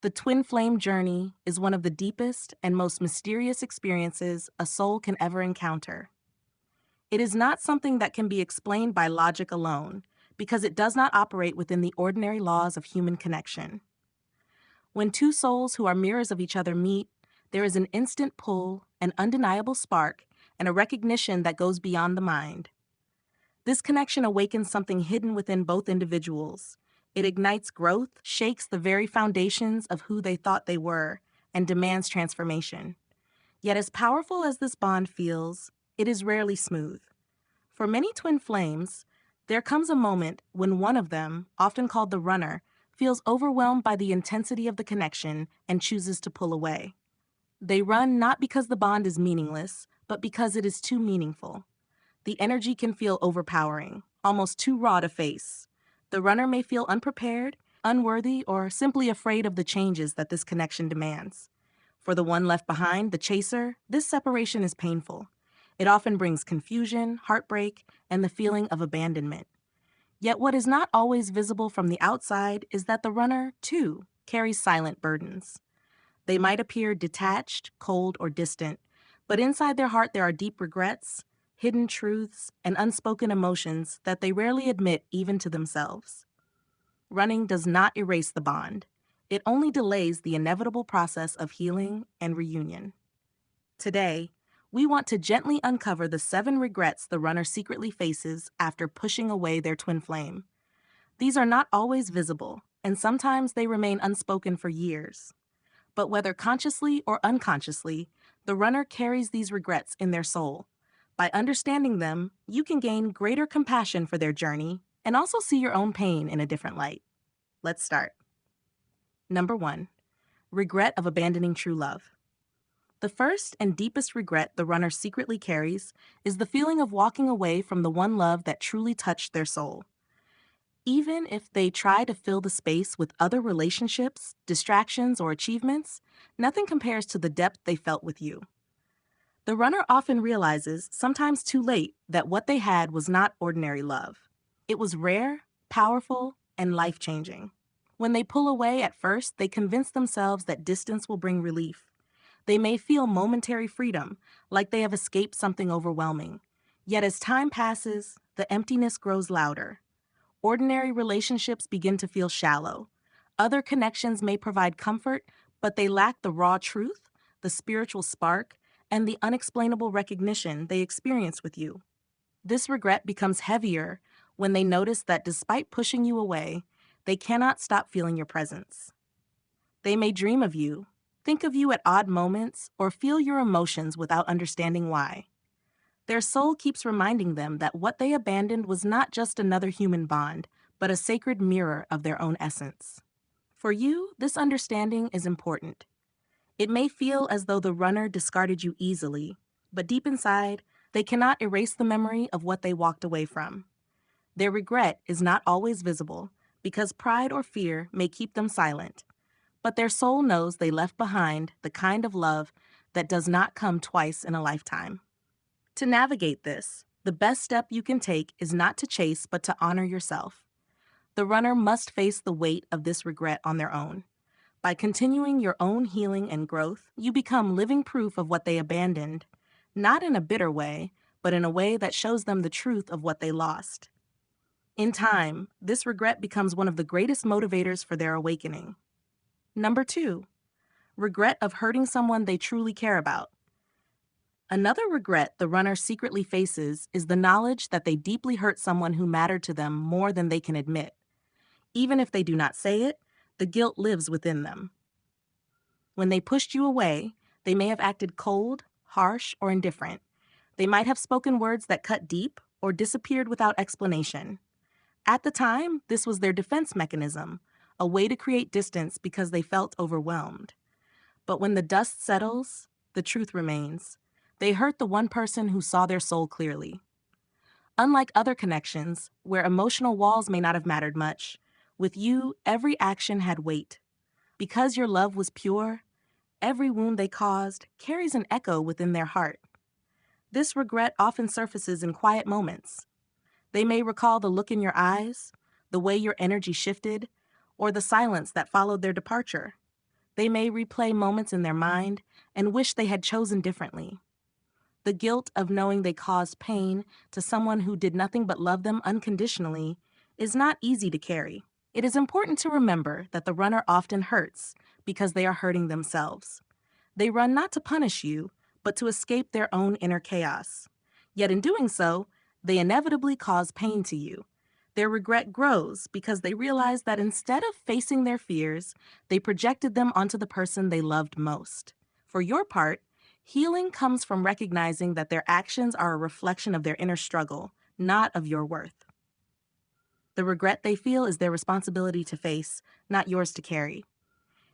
The twin flame journey is one of the deepest and most mysterious experiences a soul can ever encounter. It is not something that can be explained by logic alone, because it does not operate within the ordinary laws of human connection. When two souls who are mirrors of each other meet, there is an instant pull, an undeniable spark, and a recognition that goes beyond the mind. This connection awakens something hidden within both individuals. It ignites growth, shakes the very foundations of who they thought they were, and demands transformation. Yet, as powerful as this bond feels, it is rarely smooth. For many twin flames, there comes a moment when one of them, often called the runner, feels overwhelmed by the intensity of the connection and chooses to pull away. They run not because the bond is meaningless, but because it is too meaningful. The energy can feel overpowering, almost too raw to face. The runner may feel unprepared, unworthy, or simply afraid of the changes that this connection demands. For the one left behind, the chaser, this separation is painful. It often brings confusion, heartbreak, and the feeling of abandonment. Yet what is not always visible from the outside is that the runner, too, carries silent burdens. They might appear detached, cold, or distant, but inside their heart there are deep regrets, hidden truths, and unspoken emotions that they rarely admit even to themselves. Running does not erase the bond. It only delays the inevitable process of healing and reunion. Today, we want to gently uncover the 7 regrets the runner secretly faces after pushing away their twin flame. These are not always visible, and sometimes they remain unspoken for years. But whether consciously or unconsciously, the runner carries these regrets in their soul. By understanding them, you can gain greater compassion for their journey and also see your own pain in a different light. Let's start. Number 1. Regret of abandoning true love. The first and deepest regret the runner secretly carries is the feeling of walking away from the one love that truly touched their soul. Even if they try to fill the space with other relationships, distractions, or achievements, nothing compares to the depth they felt with you. The runner often realizes, sometimes too late, that what they had was not ordinary love. It was rare, powerful, and life-changing. When they pull away at first, they convince themselves that distance will bring relief. They may feel momentary freedom, like they have escaped something overwhelming. Yet as time passes, the emptiness grows louder. Ordinary relationships begin to feel shallow. Other connections may provide comfort, but they lack the raw truth, the spiritual spark, and the unexplainable recognition they experience with you. This regret becomes heavier when they notice that despite pushing you away, they cannot stop feeling your presence. They may dream of you, think of you at odd moments, or feel your emotions without understanding why. Their soul keeps reminding them that what they abandoned was not just another human bond, but a sacred mirror of their own essence. For you, this understanding is important. It may feel as though the runner discarded you easily, but deep inside, they cannot erase the memory of what they walked away from. Their regret is not always visible, because pride or fear may keep them silent. But their soul knows they left behind the kind of love that does not come twice in a lifetime. To navigate this, the best step you can take is not to chase, but to honor yourself. The runner must face the weight of this regret on their own. By continuing your own healing and growth, you become living proof of what they abandoned, not in a bitter way, but in a way that shows them the truth of what they lost. In time, this regret becomes one of the greatest motivators for their awakening. Number 2, regret of hurting someone they truly care about. Another regret the runner secretly faces is the knowledge that they deeply hurt someone who mattered to them more than they can admit. Even if they do not say it, the guilt lives within them. When they pushed you away, they may have acted cold, harsh, or indifferent. They might have spoken words that cut deep or disappeared without explanation. At the time, this was their defense mechanism, a way to create distance because they felt overwhelmed. But when the dust settles, the truth remains. They hurt the one person who saw their soul clearly. Unlike other connections, where emotional walls may not have mattered much, with you, every action had weight. Because your love was pure, every wound they caused carries an echo within their heart. This regret often surfaces in quiet moments. They may recall the look in your eyes, the way your energy shifted, or the silence that followed their departure. They may replay moments in their mind and wish they had chosen differently. The guilt of knowing they caused pain to someone who did nothing but love them unconditionally is not easy to carry. It is important to remember that the runner often hurts because they are hurting themselves. They run not to punish you, but to escape their own inner chaos. Yet in doing so, they inevitably cause pain to you. Their regret grows because they realize that instead of facing their fears, they projected them onto the person they loved most. For your part, healing comes from recognizing that their actions are a reflection of their inner struggle, not of your worth. The regret they feel is their responsibility to face, not yours to carry.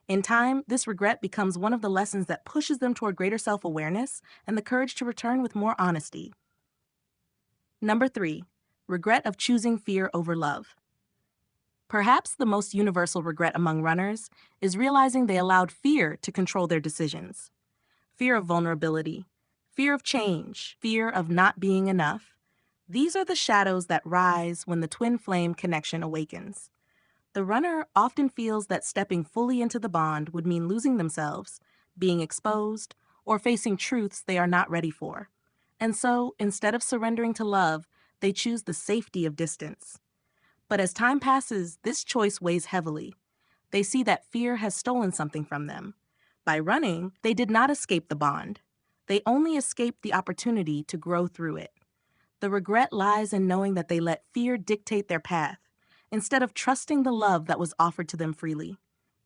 In time, this regret becomes one of the lessons that pushes them toward greater self-awareness and the courage to return with more honesty. Number 3, regret of choosing fear over love. Perhaps the most universal regret among runners is realizing they allowed fear to control their decisions. Fear of vulnerability, fear of change, fear of not being enough. These are the shadows that rise when the twin flame connection awakens. The runner often feels that stepping fully into the bond would mean losing themselves, being exposed, or facing truths they are not ready for. And so, instead of surrendering to love, they choose the safety of distance. But as time passes, this choice weighs heavily. They see that fear has stolen something from them. By running, they did not escape the bond. They only escaped the opportunity to grow through it. The regret lies in knowing that they let fear dictate their path, instead of trusting the love that was offered to them freely.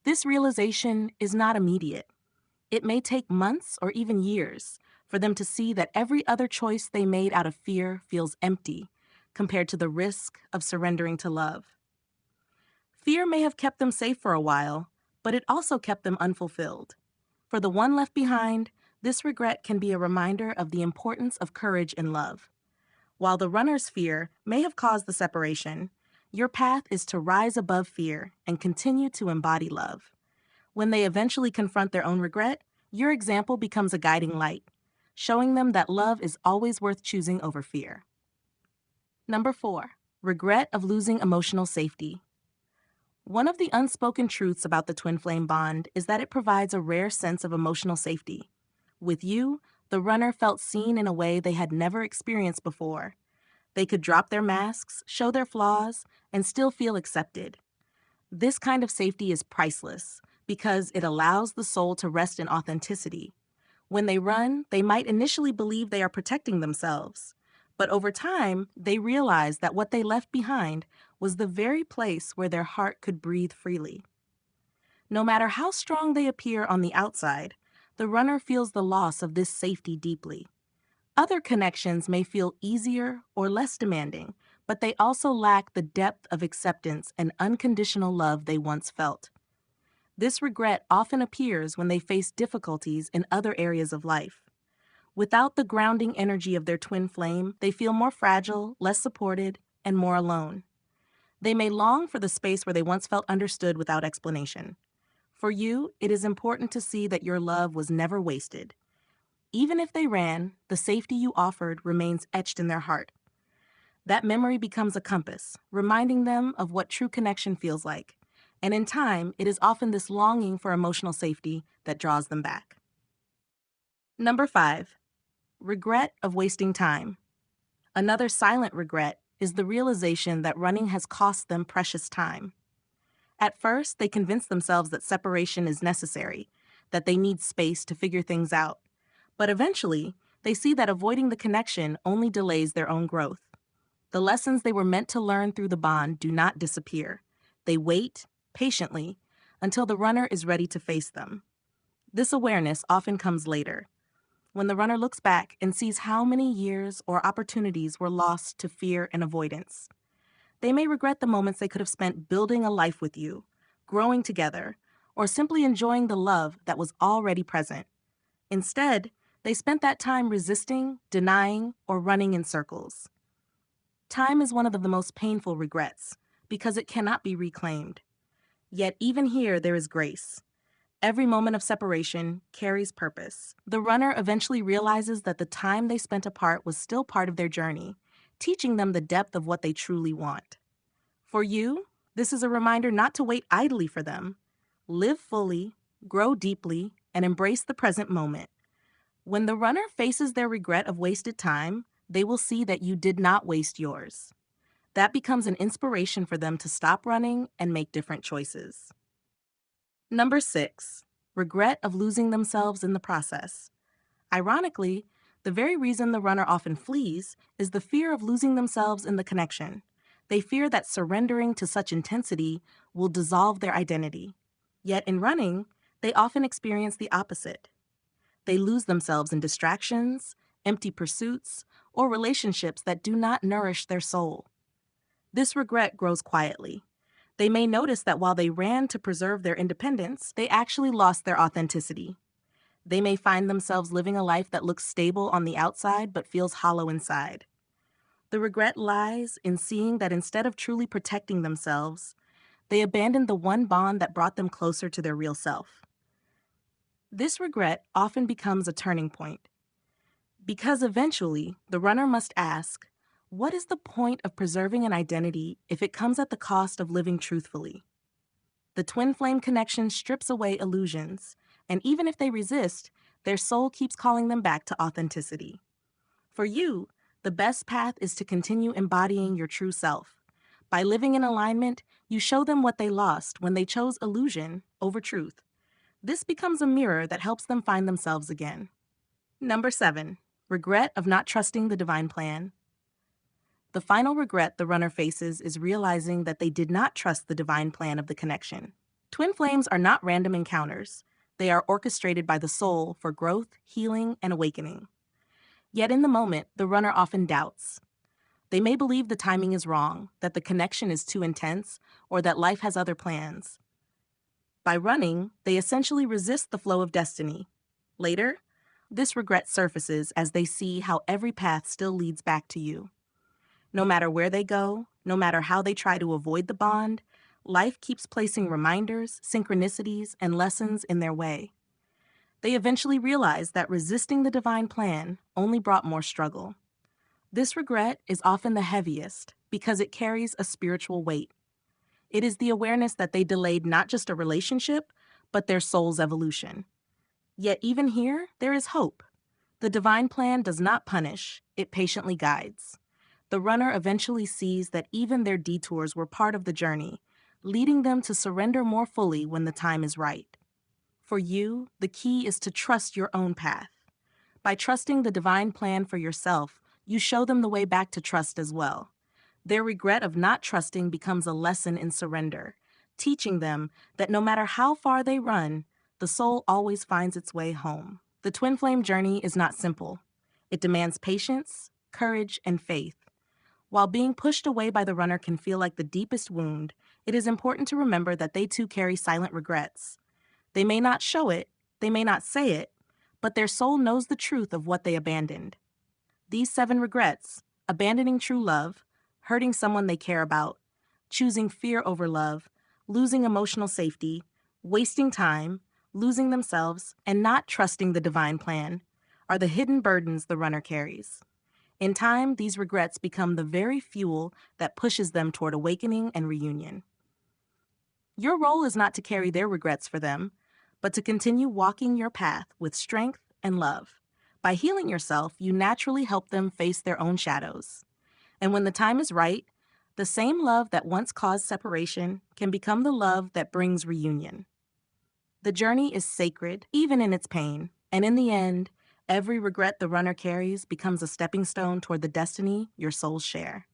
This realization is not immediate. It may take months or even years for them to see that every other choice they made out of fear feels empty compared to the risk of surrendering to love. Fear may have kept them safe for a while, but it also kept them unfulfilled. For the one left behind, this regret can be a reminder of the importance of courage in love. While the runner's fear may have caused the separation, your path is to rise above fear and continue to embody love. When they eventually confront their own regret, your example becomes a guiding light, showing them that love is always worth choosing over fear. Number 4, regret of losing emotional safety. One of the unspoken truths about the twin flame bond is that it provides a rare sense of emotional safety. With you, the runner felt seen in a way they had never experienced before. They could drop their masks, show their flaws, and still feel accepted. This kind of safety is priceless because it allows the soul to rest in authenticity. When they run, they might initially believe they are protecting themselves, but over time, they realize that what they left behind was the very place where their heart could breathe freely. No matter how strong they appear on the outside, the runner feels the loss of this safety deeply. Other connections may feel easier or less demanding, but they also lack the depth of acceptance and unconditional love they once felt. This regret often appears when they face difficulties in other areas of life. Without the grounding energy of their twin flame, they feel more fragile, less supported, and more alone. They may long for the space where they once felt understood without explanation. For you, it is important to see that your love was never wasted. Even if they ran, the safety you offered remains etched in their heart. That memory becomes a compass, reminding them of what true connection feels like. And in time, it is often this longing for emotional safety that draws them back. Number 5, regret of wasting time. Another silent regret is the realization that running has cost them precious time. At first, they convince themselves that separation is necessary, that they need space to figure things out. But eventually, they see that avoiding the connection only delays their own growth. The lessons they were meant to learn through the bond do not disappear. They wait, patiently, until the runner is ready to face them. This awareness often comes later, when the runner looks back and sees how many years or opportunities were lost to fear and avoidance. They may regret the moments they could have spent building a life with you, growing together, or simply enjoying the love that was already present. Instead, they spent that time resisting, denying, or running in circles. Time is one of the most painful regrets because it cannot be reclaimed. Yet even here there is grace. Every moment of separation carries purpose. The runner eventually realizes that the time they spent apart was still part of their journey, teaching them the depth of what they truly want. For you, this is a reminder not to wait idly for them. Live fully, grow deeply, and embrace the present moment. When the runner faces their regret of wasted time, they will see that you did not waste yours. That becomes an inspiration for them to stop running and make different choices. Number 6, regret of losing themselves in the process. Ironically, the very reason the runner often flees is the fear of losing themselves in the connection. They fear that surrendering to such intensity will dissolve their identity. Yet in running, they often experience the opposite. They lose themselves in distractions, empty pursuits, or relationships that do not nourish their soul. This regret grows quietly. They may notice that while they ran to preserve their independence, they actually lost their authenticity. They may find themselves living a life that looks stable on the outside but feels hollow inside. The regret lies in seeing that instead of truly protecting themselves, they abandoned the one bond that brought them closer to their real self. This regret often becomes a turning point, because eventually the runner must ask, what is the point of preserving an identity if it comes at the cost of living truthfully? The twin flame connection strips away illusions, and even if they resist, their soul keeps calling them back to authenticity. For you, the best path is to continue embodying your true self. By living in alignment, you show them what they lost when they chose illusion over truth. This becomes a mirror that helps them find themselves again. Number 7, regret of not trusting the divine plan. The final regret the runner faces is realizing that they did not trust the divine plan of the connection. Twin flames are not random encounters. They are orchestrated by the soul for growth, healing, and awakening. Yet in the moment, the runner often doubts. They may believe the timing is wrong, that the connection is too intense, or that life has other plans. By running, they essentially resist the flow of destiny. Later, this regret surfaces as they see how every path still leads back to you. No matter where they go, no matter how they try to avoid the bond, life keeps placing reminders, synchronicities, and lessons in their way. They eventually realize that resisting the divine plan only brought more struggle. This regret is often the heaviest because it carries a spiritual weight. It is the awareness that they delayed not just a relationship, but their soul's evolution. Yet even here, there is hope. The divine plan does not punish, it patiently guides. The runner eventually sees that even their detours were part of the journey, leading them to surrender more fully when the time is right. For you, the key is to trust your own path. By trusting the divine plan for yourself, you show them the way back to trust as well. Their regret of not trusting becomes a lesson in surrender, teaching them that no matter how far they run, the soul always finds its way home. The twin flame journey is not simple. It demands patience, courage, and faith. While being pushed away by the runner can feel like the deepest wound, it is important to remember that they too carry silent regrets. They may not show it, they may not say it, but their soul knows the truth of what they abandoned. These 7 regrets, abandoning true love, hurting someone they care about, choosing fear over love, losing emotional safety, wasting time, losing themselves, and not trusting the divine plan, are the hidden burdens the runner carries. In time, these regrets become the very fuel that pushes them toward awakening and reunion. Your role is not to carry their regrets for them, but to continue walking your path with strength and love. By healing yourself, you naturally help them face their own shadows. And when the time is right, the same love that once caused separation can become the love that brings reunion. The journey is sacred, even in its pain, and in the end, every regret the runner carries becomes a stepping stone toward the destiny your souls share.